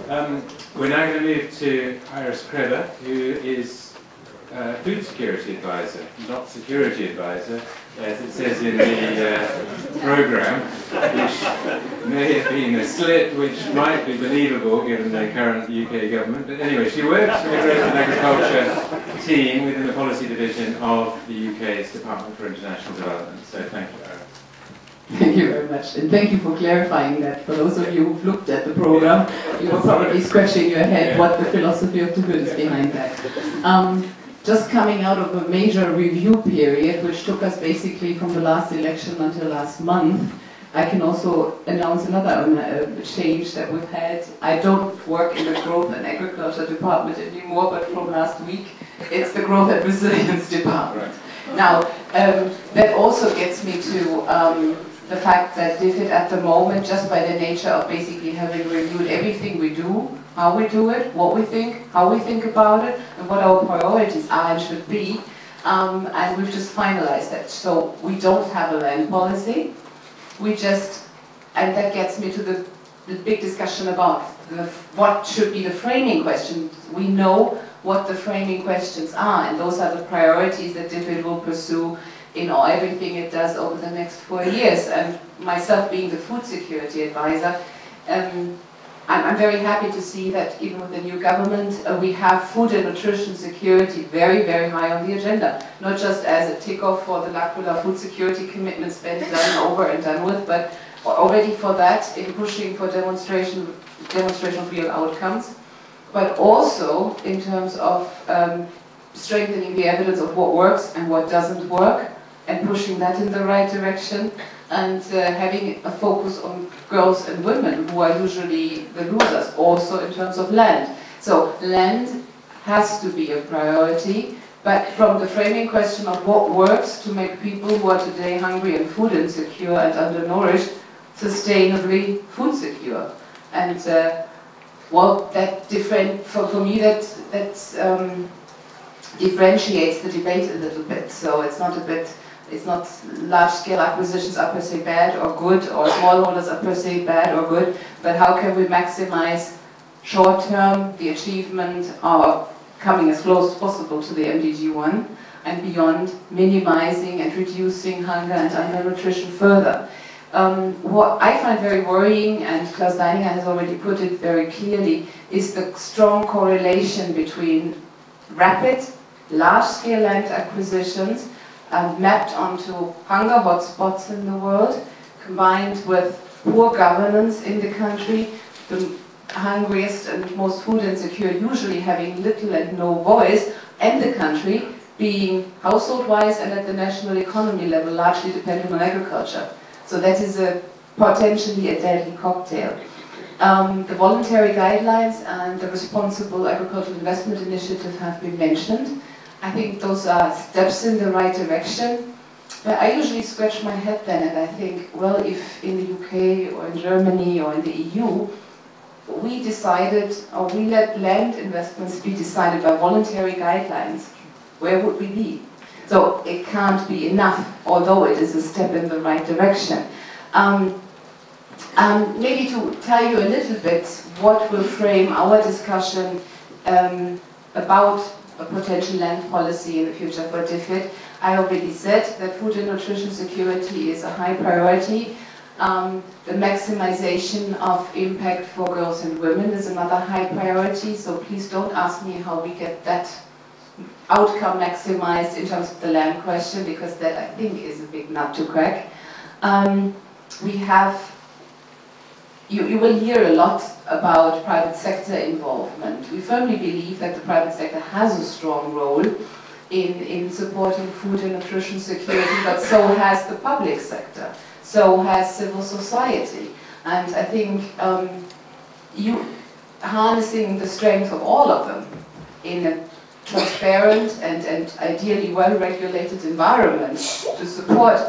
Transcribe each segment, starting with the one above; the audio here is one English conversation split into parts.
We're now going to move to Iris Krebber, who is food security advisor, not security advisor, as it says in the programme, which may have been a slip which might be believable given the current UK government. But anyway, she works for the Growth and Agriculture team within the policy division of the UK's Department for International Development. So thank you, Iris. Thank you very much, and thank you for clarifying that. For those of you who've looked at the program, you were probably scratching your head what the philosophy of the good is behind that. Just coming out of a major review period, which took us basically from the last election until last month, I can also announce another change that we've had. I don't work in the Growth and Agriculture Department anymore, but from last week, it's the Growth and Resilience Department. Now, that also gets me to the fact that DFID at the moment, just by the nature of basically having reviewed everything we do, how we do it, what we think, how we think about it, and what our priorities are and should be, and we've just finalized that. So we don't have a land policy, we just, and that gets me to the big discussion about what should be the framing questions. We know what the framing questions are, and those are the priorities that DFID will pursue in everything it does over the next 4 years. And myself being the food security advisor, I'm very happy to see that even with the new government, we have food and nutrition security very, very high on the agenda. Not just as a tick-off for the L'Aquila food security commitments been done over and done with, but already for that in pushing for demonstration of real outcomes, but also in terms of strengthening the evidence of what works and what doesn't work, and pushing that in the right direction, and having a focus on girls and women, who are usually the losers, also in terms of land. So land has to be a priority, but from the framing question of what works to make people who are today hungry and food insecure and undernourished sustainably food secure. And well, that for me that differentiates the debate a little bit. So it's not large-scale acquisitions are per se bad or good, or smallholders are per se bad or good, but how can we maximize short-term the achievement of coming as close as possible to the MDG 1, and beyond, minimizing and reducing hunger and undernutrition further. What I find very worrying, and Klaus Deininger has already put it very clearly, is the strong correlation between rapid, large-scale land acquisitions mapped onto hunger hotspots in the world, combined with poor governance in the country, the hungriest and most food insecure usually having little and no voice, and the country being household-wise and at the national economy level largely dependent on agriculture. So that is potentially a deadly cocktail. The voluntary guidelines and the responsible agricultural investment initiative have been mentioned. I think those are steps in the right direction. But I usually scratch my head then and I think, well, if in the UK or in Germany or in the EU, we decided, or we let land investments be decided by voluntary guidelines, where would we be? So it can't be enough, although it is a step in the right direction. Maybe to tell you a little bit what will frame our discussion about a potential land policy in the future for DFID. I already said that food and nutrition security is a high priority. The maximization of impact for girls and women is another high priority, so please don't ask me how we get that outcome maximized in terms of the land question, because that I think is a big nut to crack. We have, you will hear a lot about private sector involvement. We firmly believe that the private sector has a strong role in supporting food and nutrition security, but so has the public sector, so has civil society. And I think harnessing the strength of all of them in a transparent and ideally well-regulated environment to support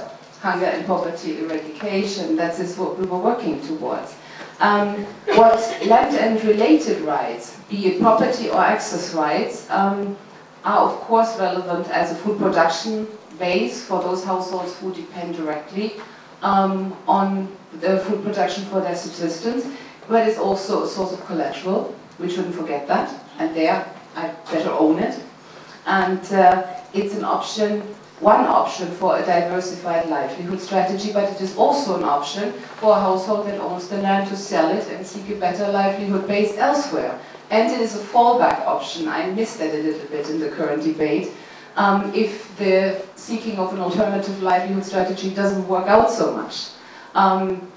hunger and poverty eradication, that is what we were working towards. What land and related rights, be it property or access rights, are of course relevant as a food production base for those households who depend directly on the food production for their subsistence. but it's also a source of collateral. We shouldn't forget that, and there I better own it. And it's an option, one option for a diversified livelihood strategy, but it is also an option for a household that owns the land to sell it and seek a better livelihood base elsewhere. And it is a fallback option. I missed that a little bit in the current debate. If the seeking of an alternative livelihood strategy doesn't work out so much.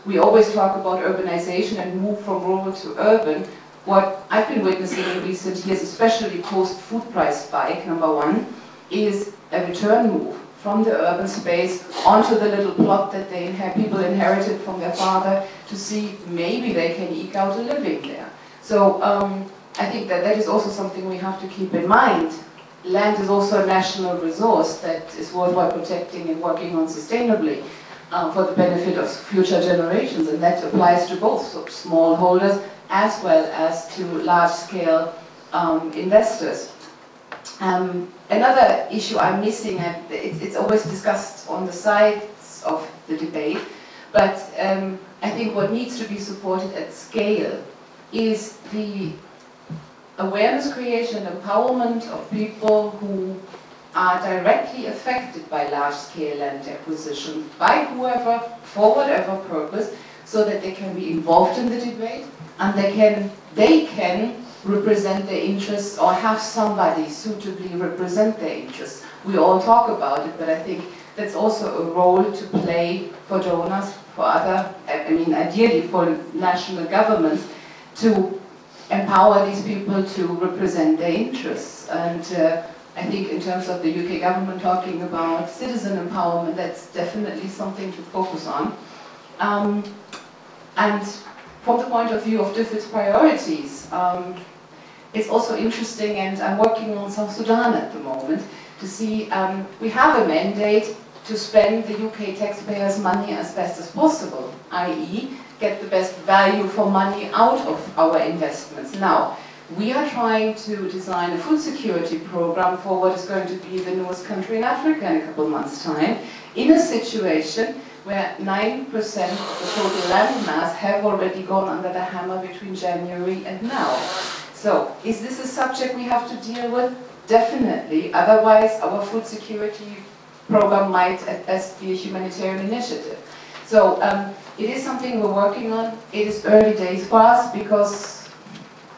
We always talk about urbanization and move from rural to urban. What I've been witnessing in recent years, especially post-food price spike, number one, is a return move from the urban space onto the little plot that people inherited from their father to see maybe they can eke out a living there. So I think that is also something we have to keep in mind. Land is also a national resource that is worthwhile protecting and working on sustainably for the benefit of future generations, and that applies to both smallholders as well as to large-scale investors. Another issue I'm missing, and it's always discussed on the sides of the debate, but I think what needs to be supported at scale is the awareness creation and empowerment of people who are directly affected by large-scale land acquisition, by whoever, for whatever purpose, so that they can be involved in the debate and they can represent their interests or have somebody suitably represent their interests. We all talk about it, but I think that's also a role to play for donors, for other, I mean ideally for national governments, to empower these people to represent their interests. And I think in terms of the UK government talking about citizen empowerment, that's definitely something to focus on. And from the point of view of DFID's priorities, it's also interesting, and I'm working on South Sudan at the moment, to see we have a mandate to spend the UK taxpayers' money as best as possible, i.e. get the best value for money out of our investments. Now, we are trying to design a food security program for what is going to be the newest country in Africa in a couple of months' time, in a situation where 9% of the total land mass have already gone under the hammer between January and now. So, is this a subject we have to deal with? Definitely. Otherwise, our food security program might at best be a humanitarian initiative. So, it is something we're working on. It is early days for us because,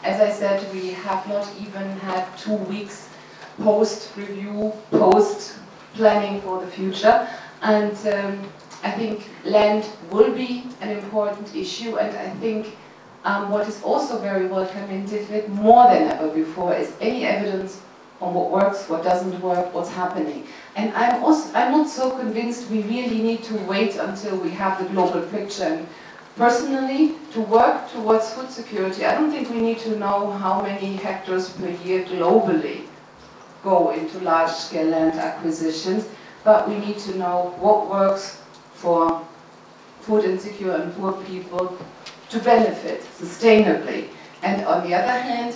as I said, we have not even had 2 weeks post-review, post-planning for the future. And I think land will be an important issue, and I think what is also very welcome in DFID, more than ever before, is any evidence on what works, what doesn't work, what's happening. And I'm not so convinced we really need to wait until we have the global picture. And personally, to work towards food security, I don't think we need to know how many hectares per year globally go into large-scale land acquisitions, but we need to know what works for food insecure and poor people to benefit sustainably. And on the other hand,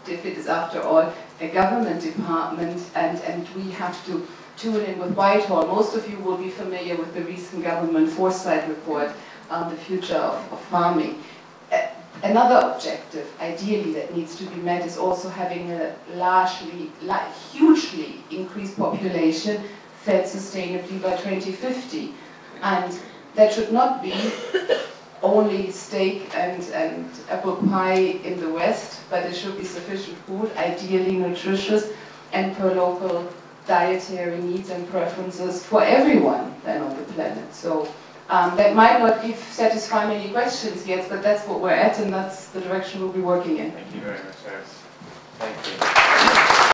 DFID is after all a government department, and we have to tune in with Whitehall. Most of you will be familiar with the recent government foresight report on the future of farming. Another objective, ideally, that needs to be met is also having a hugely increased population fed sustainably by 2050. And that should not be only steak and apple pie in the West, but there should be sufficient food, ideally nutritious, and per local dietary needs and preferences for everyone then on the planet. So that might not satisfy many questions yet, but that's what we're at, and that's the direction we'll be working in. Thank you very much, Iris. Thank you.